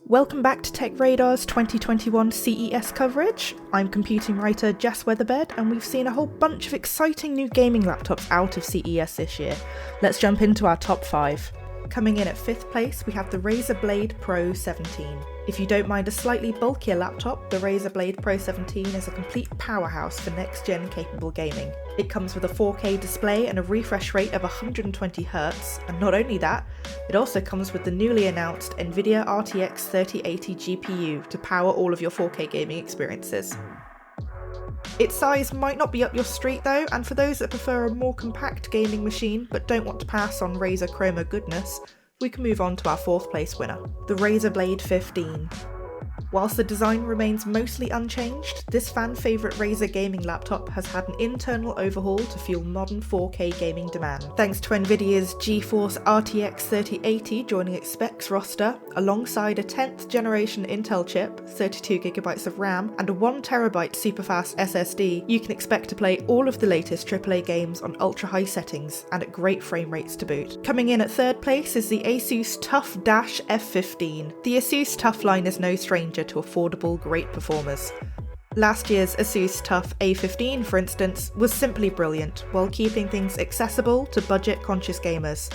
Welcome back to TechRadar's 2021 CES coverage. I'm computing writer Jess Weatherbed, and we've seen a whole bunch of exciting new gaming laptops out of CES this year. Let's jump into our top 5. Coming in at 5th place, we have the Razer Blade Pro 17. If you don't mind a slightly bulkier laptop, the Razer Blade Pro 17 is a complete powerhouse for next-gen capable gaming. It comes with a 4K display and a refresh rate of 120Hz, and not only that, it also comes with the newly announced Nvidia RTX 3080 GPU to power all of your 4K gaming experiences. Its size might not be up your street though, and for those that prefer a more compact gaming machine but don't want to pass on Razer Chroma goodness, we can move on to our 4th place winner, the Razer Blade 15. Whilst the design remains mostly unchanged, this fan-favourite Razer gaming laptop has had an internal overhaul to fuel modern 4K gaming demand. Thanks to Nvidia's GeForce RTX 3080 joining its specs roster, alongside a 10th generation Intel chip, 32GB of RAM, and a 1TB superfast SSD, you can expect to play all of the latest AAA games on ultra-high settings and at great frame rates to boot. Coming in at 3rd place is the Asus TUF Dash F15. The Asus TUF line is no stranger to affordable, great performers. Last year's Asus TUF A15, for instance, was simply brilliant, while keeping things accessible to budget-conscious gamers.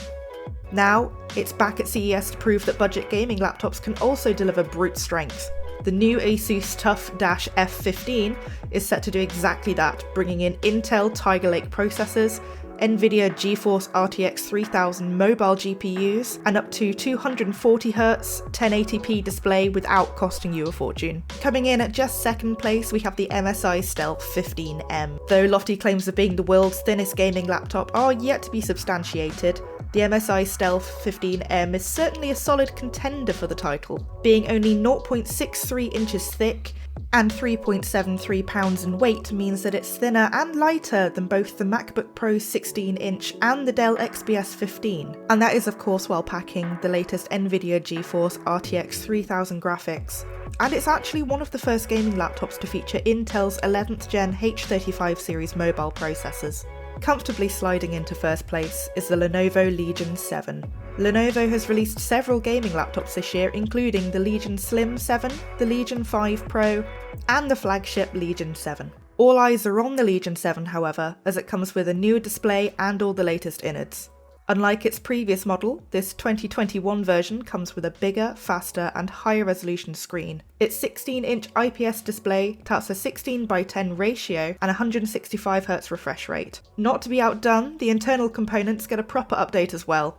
Now, it's back at CES to prove that budget gaming laptops can also deliver brute strength. The new Asus TUF Dash F15 is set to do exactly that, bringing in Intel Tiger Lake processors, Nvidia GeForce RTX 3000 mobile GPUs, and up to 240Hz 1080p display without costing you a fortune. Coming in at just 2nd place, we have the MSI Stealth 15M. Though lofty claims of being the world's thinnest gaming laptop are yet to be substantiated, the MSI Stealth 15M is certainly a solid contender for the title. Being only 0.63 inches thick and 3.73 pounds in weight means that it's thinner and lighter than both the MacBook Pro 16-inch and the Dell XPS 15. And that is of course while packing the latest Nvidia GeForce RTX 3000 graphics. And it's actually one of the first gaming laptops to feature Intel's 11th gen H35 series mobile processors. Comfortably sliding into 1st place is the Lenovo Legion 7. Lenovo has released several gaming laptops this year, including the Legion Slim 7, the Legion 5 Pro, and the flagship Legion 7. All eyes are on the Legion 7, however, as it comes with a newer display and all the latest innards. Unlike its previous model, this 2021 version comes with a bigger, faster, and higher resolution screen. Its 16-inch IPS display touts a 16:10 ratio and 165Hz refresh rate. Not to be outdone, the internal components get a proper update as well.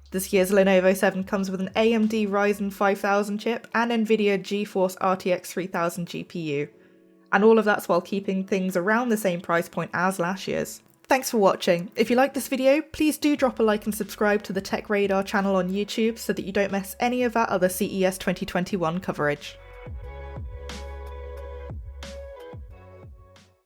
This year's Lenovo 7 comes with an AMD Ryzen 5000 chip and Nvidia GeForce RTX 3000 GPU. And all of that's while keeping things around the same price point as last year's. Thanks for watching. If you liked this video, please do drop a like and subscribe to the TechRadar channel on YouTube so that you don't miss any of our other CES 2021 coverage.